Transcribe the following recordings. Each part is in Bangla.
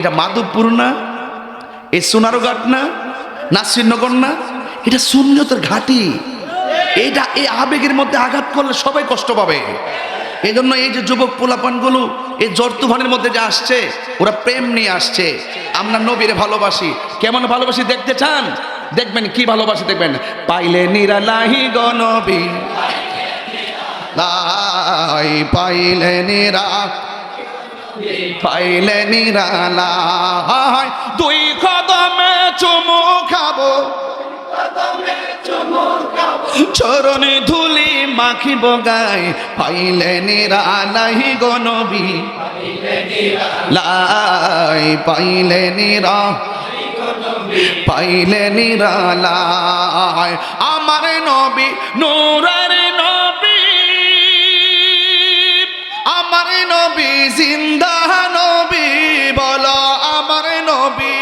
এটা মাধবপুর না, এই সোনারঘাট না, নাসিরনগর না, এটা সুন্নতের ঘাঁটি। এইটা এই আবেগের মধ্যে আঘাত করলে সবাই কষ্ট পাবে। এই জন্য এই যে যুবক পোলাপানগুলো এই জ্বর তুফানের মধ্যে যে আসছে, ওরা প্রেম নিয়ে আসছে। আমরা নবীরে ভালোবাসি। কেমন ভালোবাসি দেখতে চান? দেখবেন কি ভালোবাসি দেখবেন। পাইলে নিরালাহি গো নবী, লাই পাইলে নিরা, পাইলে নিরালাই, দুই কদমে চুমু খাবো, চরণে ধুলি মাখিব গায়, পাইলে নিরালাই গো নবী, লাই পাইলে নিরা, পাইলে নিরালাই। আমার নবী নূরের নবী, আমার নবী জিন্দা নবী, বলো আমার নবী,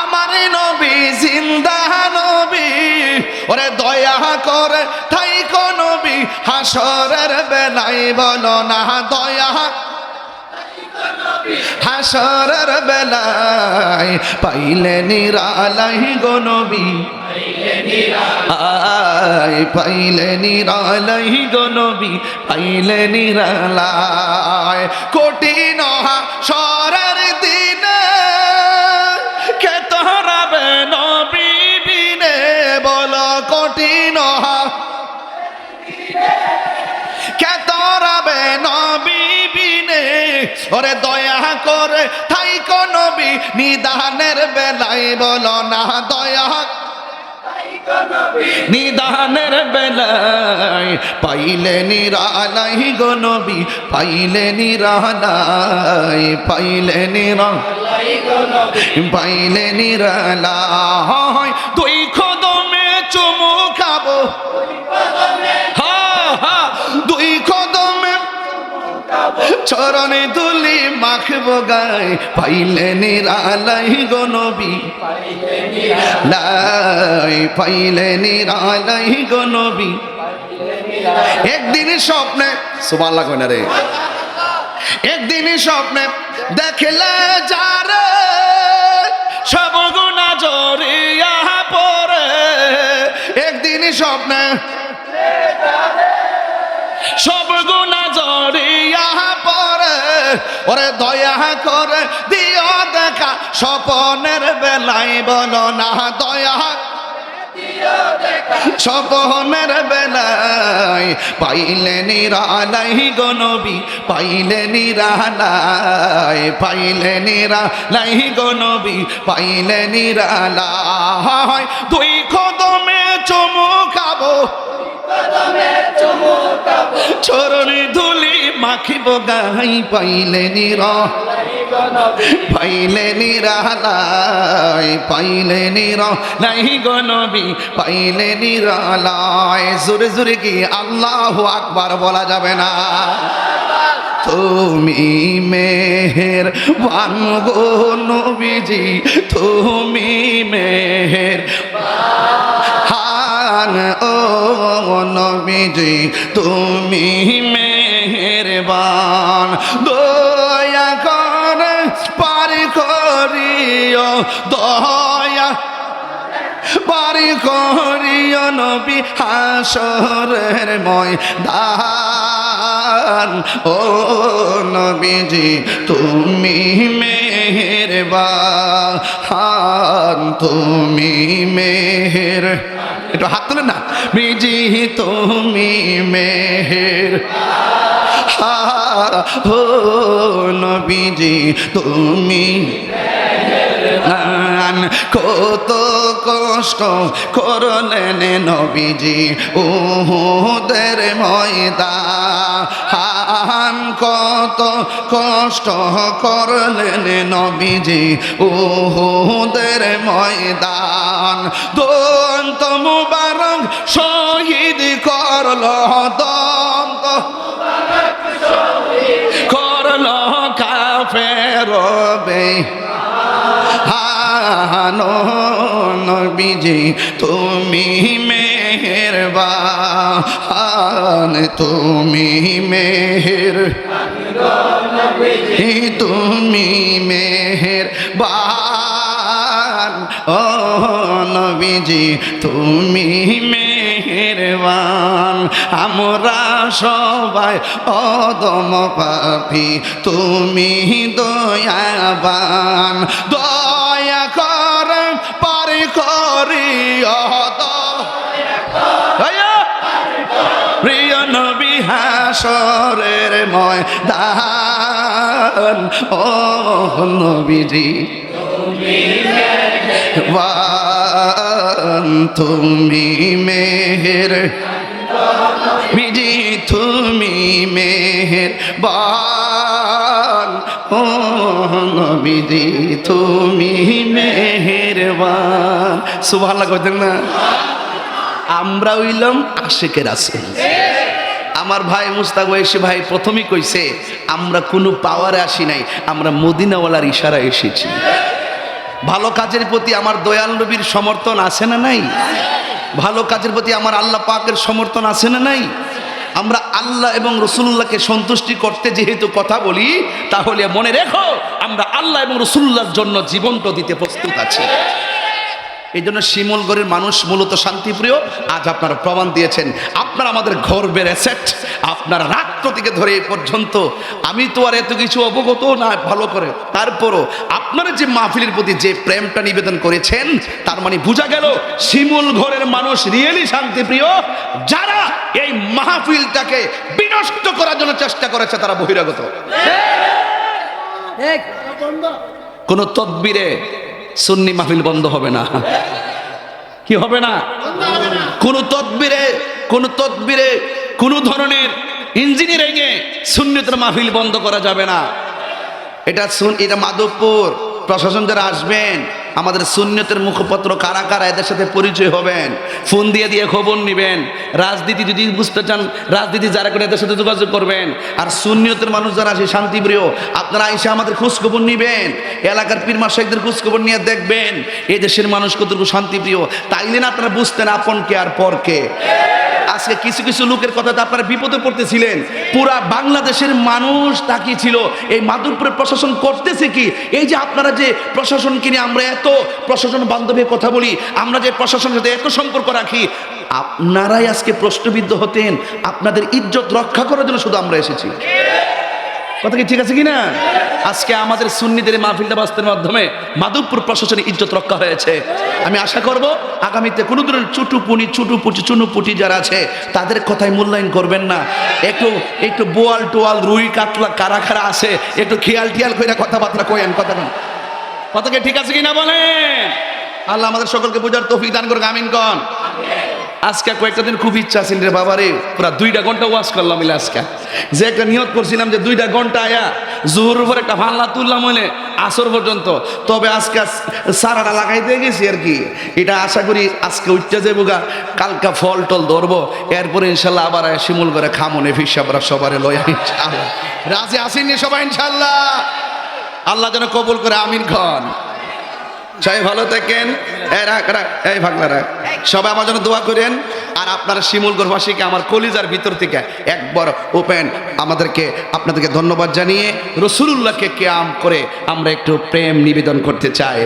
আমার নবী জিন্দা নবী। ওরে দয়া করে থাইকো নবী হাসরের বেলাই, বলো না দয়া হাসরের বেলায়, পাইলে নিরালাই গো নবী, আয় পাইলে নিরালাই গো নবী, পাইলে নিরালাই। কঠিন হাসরের দিনে কে তোরাবে নবী বিনে, বলো কঠিন কে তোরাবে নবী বিনে। ওরে দয়া করে থাইকো নবী নিদানের বেলায়, বলো না দয়া নিদানের বেলায়, পাইলে নিরালাই গো নবী, পাইলে নিরালাই, পাইলে নিরালাই গো নবী, পাইলে নিরালাই। দুই কদমে চুমু খাবো, দুই কদমে চরণে ধুলি মাখবো গায়, পাইলে নিরালাই গো নবী, লাই পাইলে নিরালাই গো নবী। একদিন স্বপ্নে, সুবহানাল্লাহ কই না রে, একদিন স্বপ্নে দেখলে যারে সব গুনাহ জড়িয়া পড়ে, একদিন স্বপ্নে সব গুনাহ জড়িয়া পড়ে। ওরে দয়া করে দিও দেখা স্বপনের বেলায়, বলো না দয়া স্বপনের বেলায়, পাইলে নিরালাই গো নবী, পাইলে নিরালাই, পাইলে নিরালাই গো নবী, পাইলে নিরালাই। দুই কদমে চুমু খাবো, চরণে ধুলি মাখিব গাই, পাইলে নিরা, পাইলে নিরালাই, পাইলে নিরালাই গো নবী, পাইলে নিরালাই। জোরে জোরে কি আল্লাহু আকবার বলা যাবে না? তুমি মেহেরবান গো নবীজি, তুমি মেহেরবান ও নবীজি, তুমি মেহেরবান। দয়া করে পার করিও, দয়া পার করিও নবী হাসরের ময়দান, ও নবীজি তুমি মেহেরবান, তুমি মেহের, একটু হাত তুলেন না, বিজি তুমি মেহের, ও নবীজি তুমি কত কষ্ট করলেন নবীজি উহুদের ময়দান, কত কষ্ট করলেন নবীজি উহুদের ময়দান। দন্ত মুবারক শহীদ করল, দন্ত করল কাফের নবীজি তুমি মে মেহেরবান, তুমি তুমি মেহেরবান, ও নবীজি তুমি মেহেরবান। আমরা সবাই অদম পাপী, তুমি দয়াবান। দয়া কর পার করি প্রিয় নবী হাসরের ময়দান, ও নবীজি তুমি মেহেরবান, তুমি মেহেরবান, ও নবীজি তুমি মেহেরবান। সুবহানাল্লাহ কইতেন না? আমরা হইলাম আশিকের রাসূল। আমার ভাই মুস্তাক ওয়াইসি ভাই প্রথমেই কইছে আমরা কোনো পাওয়ারে আসি নাই, আমরা মদিনাওয়ালার ইশারায় এসেছি। ভালো কাজের প্রতি আমার দয়াল নবীর সমর্থন আছে না নাই? ভালো কাজের প্রতি আমার আল্লাহ পাকের সমর্থন আছে না নাই? আমরা আল্লাহ এবং রসুল্লাহকে সন্তুষ্টি করতে যেহেতু কথা বলি, তাহলে মনে রেখো আমরা আল্লাহ এবং রসুল্লাহর জন্য জীবনটা দিতে প্রস্তুত আছি। এই জন্য শিমুলগড়ের মানুষ মূলত শান্তিপ্রিয়। আজ আপনারা প্রমাণ দিয়েছেন, আপনারা আমাদের গর্বের অ্যাসেট। আপনারা রাত্র থেকে ধরে এই পর্যন্ত, আমি তো আর এত কিছু অবগত না ভালো করে, তারপরও আপনারা যে মাহফিলের প্রতি যে প্রেমটা নিবেদন করেছেন, তার মানে বোঝা গেল শিমুলগড়ের মানুষ রিয়েলি শান্তিপ্রিয়। যারা এই মাহফিলটাকে বিনষ্ট করার জন্য চেষ্টা করেছে তারা বহিরাগত। কোন তদবিরে সুন্নি মাহফিল বন্ধ হবে না। কি হবে না? কোন তদবিরে কোন ধরনের ইঞ্জিনিয়ারিং এ সুন্নিতের মাহফিল বন্ধ করা যাবে না। এটা মাধবপুর প্রশাসন যারা আসবেন, আমাদের সুন্নিয়তের মুখপত্র কারা কারা এদের সাথে পরিচয় হবেন, ফোন দিয়ে খবর নেবেন। রাজনীতি যদি বুঝতে চান, রাজনীতি যারা করে এদের সাথে যোগাযোগ করবেন। আর সুন্নিয়তের মানুষ যারা আছে শান্তিপ্রিয়, আপনারা এসে আমাদের খোঁজখবর নেবেন, এলাকার পীর মাশায়েখদের খোঁজখবর নিয়ে দেখবেন এই দেশের মানুষ কতটুকু শান্তিপ্রিয়। তাইলে না আপনারা বুঝতেন আপন কে আর পর কে। আজকে কিছু কিছু লোকের কথাতে আপনারা বিপদে পড়তেছিলেন, পুরা বাংলাদেশের মানুষ তাকিয়ে ছিল এই মাধবপুরের প্রশাসন করতেছে কি। এই যে আপনারা যে প্রশাসনকে নিয়ে আমরা এত প্রশাসন বান্ধবী কথা বলি, আমরা যে প্রশাসনের সাথে এত সম্পর্ক রাখি, আপনারাই আজকে প্রশ্নবিদ্ধ হতেন। আপনাদের ইজ্জত রক্ষা করার জন্য শুধু আমরা এসেছি। কথা কি ঠিক আছে কিনা? আজকে আমাদের সুন্নিদের মাহফিলটা বাস্তবের মাধ্যমে মাধবপুর প্রশাসনের ইজ্জত রক্ষা হয়েছে। আমি আশা করব আগামীতে কোনো ধরনের চুনুপুটি যারা আছে তাদের কথায় মূল্যায়ন করবেন না। একটু বোয়াল টোয়াল রুই কাতলা কারা কারা আছে একটু খেয়াল টিয়াল করে কথাবার্তা কয়েন। কথা কি ঠিক আছে কিনা বলেন? আল্লাহ আমাদের সকলকে বোঝার তৌফিক দান করুক, আমিন কন। আজকে কয়েকটা দিন খুব ইচ্ছা আছে রে বাবারে, পুরা 2 ঘন্টা ওয়াজ করলাম। আজকে যে একটা নিয়ত করছিলাম যে 2 ঘন্টা আয়া জোহর উপর একটা ফাল্লা তুললাম হইলে আসর পর্যন্ত, তবে আজকে সারাটা লাগাইতে গেছি আর কি। এটা আশা করি আজকে উঠতে যাবো গা, কালকা ফল টল ধরবো, এরপরে ইনশাল্লাহ আবার শিমুল করে খামনে ফিসাবরা সবারে লয়া ইনশাল্লাহ। রাজি আসেননি সবাই ইনশাল্লাহ? আল্লাহ যেন কবুল করে, আমিন খান। সবাই ভালো থাকেন। এই ভাগনারা সবাই আমার জন্য দোয়া করেন। আর আপনারা শিমুলগড়বাসীকে আমার কলিজার ভিতর থেকে একবার ওপেন আপনাদেরকে ধন্যবাদ জানিয়ে রাসূলুল্লাহকে কিয়াম করে আমরা একটু প্রেম নিবেদন করতে চাই।